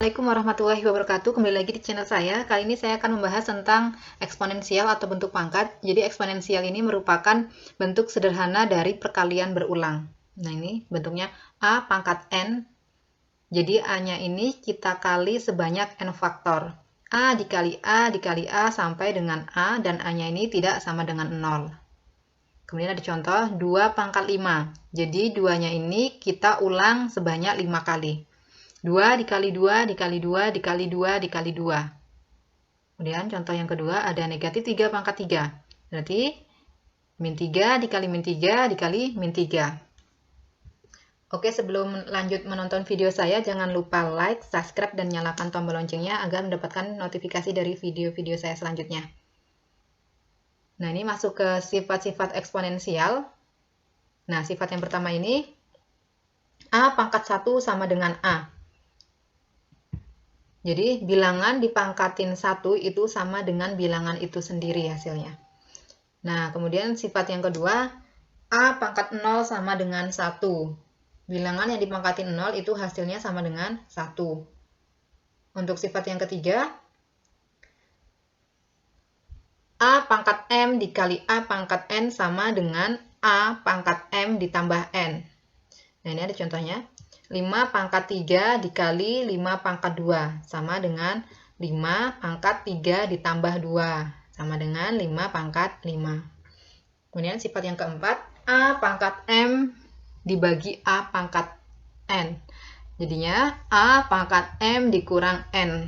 Assalamualaikum warahmatullahi wabarakatuh. Kembali lagi di channel saya. Kali ini saya akan membahas tentang eksponensial atau bentuk pangkat. Jadi eksponensial ini merupakan bentuk sederhana dari perkalian berulang. Nah, ini bentuknya A pangkat N. Jadi A-nya ini kita kali sebanyak N faktor. A dikali A dikali A sampai dengan A, dan A-nya ini tidak sama dengan 0. Kemudian ada contoh 2 pangkat 5. Jadi 2-nya ini kita ulang sebanyak 5 kali. 2 dikali 2 dikali 2 dikali 2 dikali 2. Kemudian contoh yang kedua ada negatif 3 pangkat 3. Berarti min 3 dikali min 3 dikali min 3. Oke, sebelum lanjut menonton video saya, jangan lupa like, subscribe, dan nyalakan tombol loncengnya agar mendapatkan notifikasi dari video-video saya selanjutnya. Nah, ini masuk ke sifat-sifat eksponensial. Nah, sifat yang pertama ini, A pangkat 1 sama dengan A. Jadi, bilangan dipangkatin 1 itu sama dengan bilangan itu sendiri hasilnya. Nah, kemudian sifat yang kedua, A pangkat 0 sama dengan 1. Bilangan yang dipangkatin 0 itu hasilnya sama dengan 1. Untuk sifat yang ketiga, A pangkat M dikali A pangkat N sama dengan A pangkat M ditambah N. Nah, ini ada contohnya. 5 pangkat 3 dikali 5 pangkat 2 sama dengan 5 pangkat 3 ditambah 2 sama dengan 5 pangkat 5. Kemudian sifat yang keempat, A pangkat M dibagi A pangkat N. Jadinya A pangkat M dikurang N.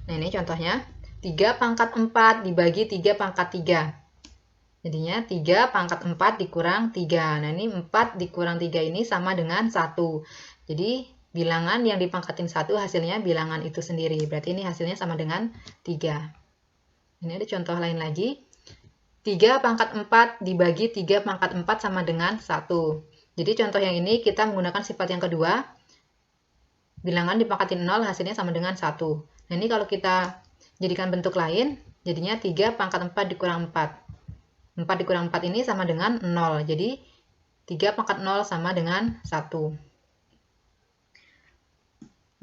Nah, ini contohnya. 3 pangkat 4 dibagi 3 pangkat 3. Jadinya 3 pangkat 4 dikurang 3. Nah, ini 4 dikurang 3 ini sama dengan 1. Jadi, bilangan yang dipangkatin 1 hasilnya bilangan itu sendiri. Berarti ini hasilnya sama dengan 3. Ini ada contoh lain lagi. 3 pangkat 4 dibagi 3 pangkat 4 sama dengan 1. Jadi, contoh yang ini kita menggunakan sifat yang kedua. Bilangan dipangkatin 0 hasilnya sama dengan 1. Nah, ini kalau kita jadikan bentuk lain, jadinya 3 pangkat 4 dikurang 4. 4 dikurang 4 ini sama dengan 0. Jadi, 3 pangkat 0 sama dengan 1.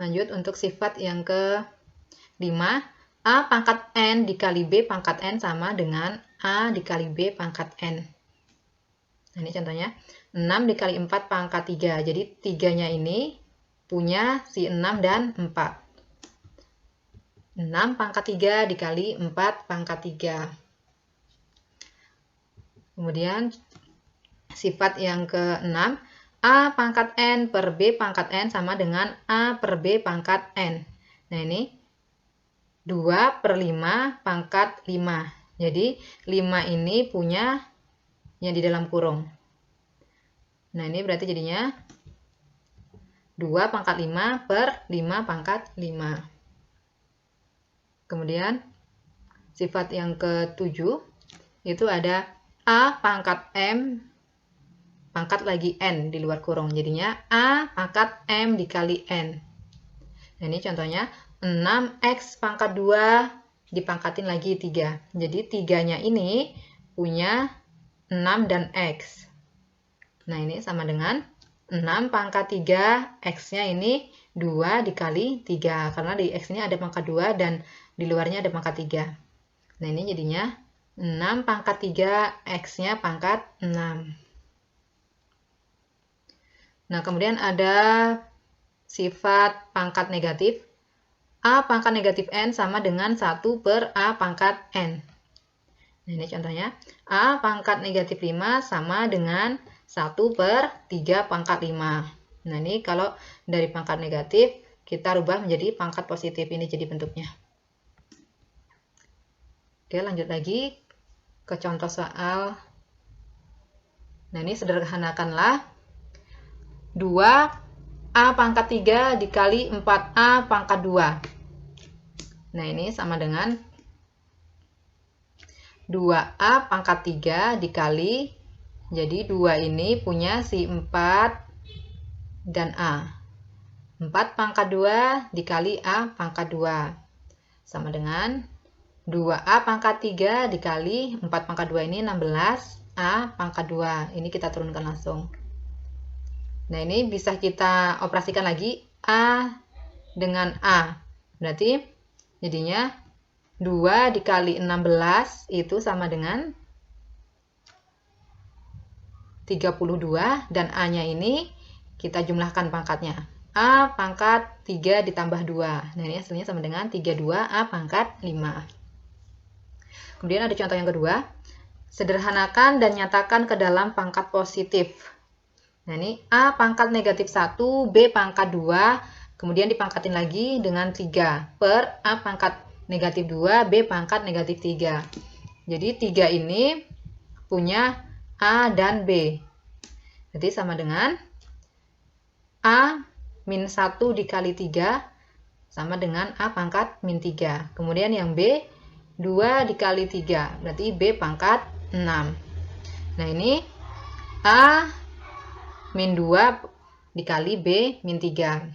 Lanjut untuk sifat yang ke-5. A pangkat N dikali B pangkat N sama dengan A dikali B pangkat N. Nah, ini contohnya. 6 dikali 4 pangkat 3. Jadi, 3-nya ini punya si 6 dan 4. 6 pangkat 3 dikali 4 pangkat 3. Kemudian sifat yang ke-6, A pangkat N per B pangkat N sama dengan A per B pangkat N. Nah, ini 2 per 5 pangkat 5. Jadi 5 ini punya yang di dalam kurung. Nah, ini berarti jadinya 2 pangkat 5 per 5 pangkat 5. Kemudian sifat yang ke-7 itu ada A pangkat M pangkat lagi N di luar kurung. Jadinya A pangkat M dikali N. Nah, ini contohnya 6X pangkat 2 dipangkatin lagi 3. Jadi 3-nya ini punya 6 dan X. Nah, ini sama dengan 6 pangkat 3, X-nya ini 2 dikali 3. Karena di X ini ada pangkat 2 dan di luarnya ada pangkat 3. Nah, ini jadinya 6 pangkat 3, X-nya pangkat 6. Nah, kemudian ada sifat pangkat negatif. A pangkat negatif N sama dengan 1 per A pangkat N. Nah, ini contohnya. A pangkat negatif 5 sama dengan 1 per 3 pangkat 5. Nah, ini kalau dari pangkat negatif, kita rubah menjadi pangkat positif. Ini jadi bentuknya. Oke, lanjut lagi ke contoh soal. Nah, ini sederhanakanlah. 2A pangkat 3 dikali 4A pangkat 2. Nah, ini sama dengan 2A pangkat 3 dikali, jadi 2 ini punya si 4 dan A. 4 pangkat 2 dikali A pangkat 2. Sama dengan 2A pangkat 3 dikali 4 pangkat 2 ini 16A pangkat 2. Ini kita turunkan langsung. Nah, ini bisa kita operasikan lagi. A dengan A. Berarti jadinya 2 dikali 16 itu sama dengan 32 dan A-nya ini kita jumlahkan pangkatnya. A pangkat 3 ditambah 2. Nah, ini hasilnya sama dengan 32 A pangkat 5. Kemudian ada contoh yang kedua. Sederhanakan dan nyatakan ke dalam pangkat positif. Nah, ini A pangkat negatif 1, B pangkat 2, kemudian dipangkatin lagi dengan 3 per A pangkat negatif 2, B pangkat negatif 3. Jadi 3 ini punya A dan B. Jadi sama dengan A min 1 dikali 3 sama dengan A pangkat min 3. Kemudian yang B 2 dikali 3. Berarti B pangkat 6. Nah, ini A min 2 dikali B min 3.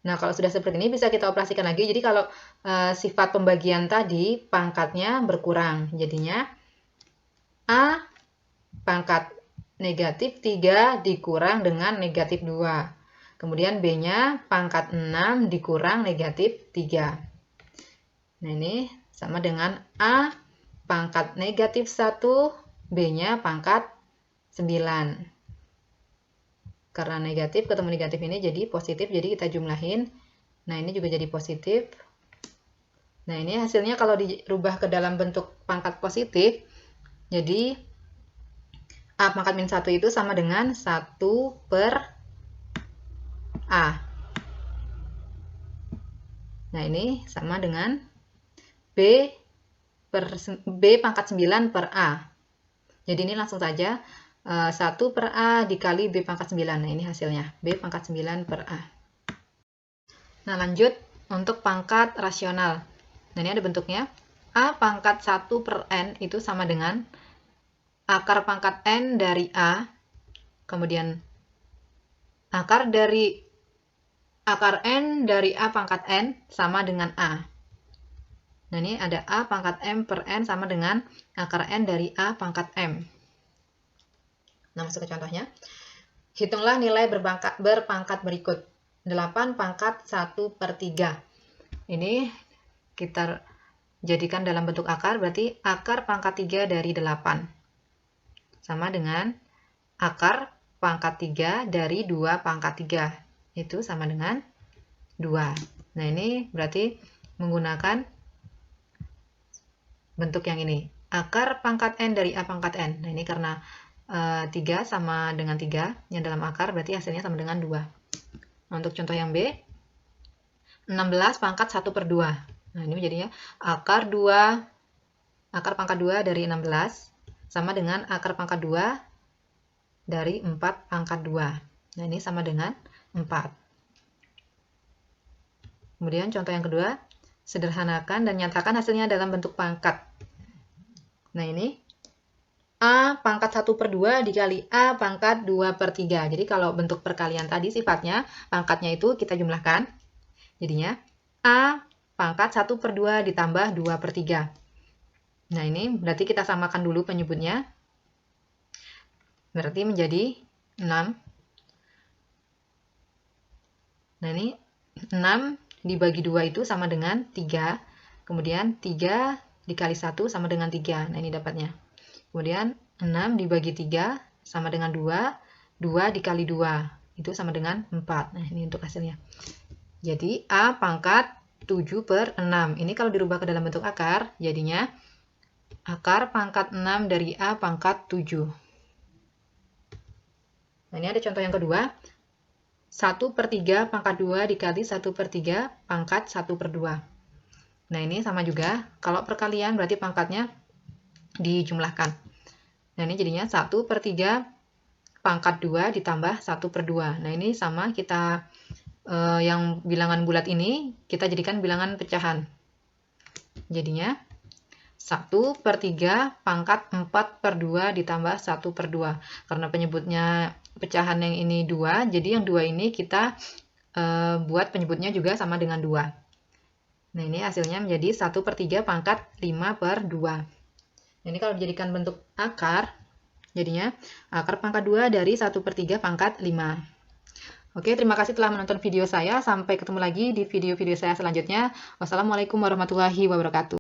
Nah, kalau sudah seperti ini bisa kita operasikan lagi. Jadi kalau sifat pembagian tadi pangkatnya berkurang. Jadinya A pangkat negatif 3 dikurang dengan negatif 2. Kemudian B-nya pangkat 6 dikurang negatif 3. Nah, ini sama dengan A pangkat negatif 1, B-nya pangkat 9. Karena negatif ketemu negatif ini jadi positif, jadi kita jumlahin. Nah, ini juga jadi positif. Nah, ini hasilnya kalau dirubah ke dalam bentuk pangkat positif, jadi A pangkat min 1 itu sama dengan 1 per A. Nah, ini sama dengan B pangkat 9 per A. Jadi ini langsung saja 1 per A dikali B pangkat 9. Nah, ini hasilnya. B pangkat 9 per A. Nah, lanjut untuk pangkat rasional. Nah, ini ada bentuknya. A pangkat 1 per N itu sama dengan akar pangkat N dari A. Kemudian akar N dari A pangkat N sama dengan A. Nah, ini ada A pangkat M per N sama dengan akar N dari A pangkat M. Nah, masuk ke contohnya. Hitunglah nilai berpangkat berikut. 8 pangkat 1 per 3. Ini kita jadikan dalam bentuk akar, berarti akar pangkat 3 dari 8. Sama dengan akar pangkat 3 dari 2 pangkat 3. Itu sama dengan 2. Nah, ini berarti menggunakan bentuk yang ini. Akar pangkat N dari A pangkat N. Nah, ini karena 3 sama dengan 3 yang dalam akar, berarti hasilnya sama dengan 2. Nah, untuk contoh yang B, 16 pangkat 1 per 2. Nah, ini jadinya akar pangkat 2 dari 16 sama dengan akar pangkat 2 dari 4 pangkat 2. Nah, ini sama dengan 4. Kemudian contoh yang kedua, sederhanakan dan nyatakan hasilnya dalam bentuk pangkat. Nah, ini A pangkat 1 per 2 dikali A pangkat 2 per 3. Jadi kalau bentuk perkalian tadi sifatnya, pangkatnya itu kita jumlahkan. Jadinya A pangkat 1 per 2 ditambah 2 per 3. Nah, ini berarti kita samakan dulu penyebutnya. Berarti menjadi 6. Nah, ini 6 dibagi 2 itu sama dengan 3. Kemudian 3 dikali 1 sama dengan 3. Nah, ini dapatnya. Kemudian 6 dibagi 3 sama dengan 2. 2 dikali 2 itu sama dengan 4. Nah, ini untuk hasilnya. Jadi A pangkat 7 per 6. Ini kalau dirubah ke dalam bentuk akar, jadinya akar pangkat 6 dari A pangkat 7. Nah, ini ada contoh yang kedua. 1 per 3 pangkat 2 dikali 1 per 3 pangkat 1 per 2. Nah, ini sama juga. Kalau perkalian berarti pangkatnya dijumlahkan. Nah, ini jadinya 1 per 3 pangkat 2 ditambah 1 per 2. Nah, ini sama kita yang bilangan bulat ini kita jadikan bilangan pecahan. Jadinya 1 per 3 pangkat 4 per 2 ditambah 1 per 2. Karena penyebutnya pecahan yang ini 2, jadi yang 2 ini kita buat penyebutnya juga sama dengan 2. Nah, ini hasilnya menjadi 1 per 3 pangkat 5 per 2. Ini kalau dijadikan bentuk akar, jadinya akar pangkat 2 dari 1 per 3 pangkat 5. Oke, terima kasih telah menonton video saya. Sampai ketemu lagi di video-video saya selanjutnya. Wassalamualaikum warahmatullahi wabarakatuh.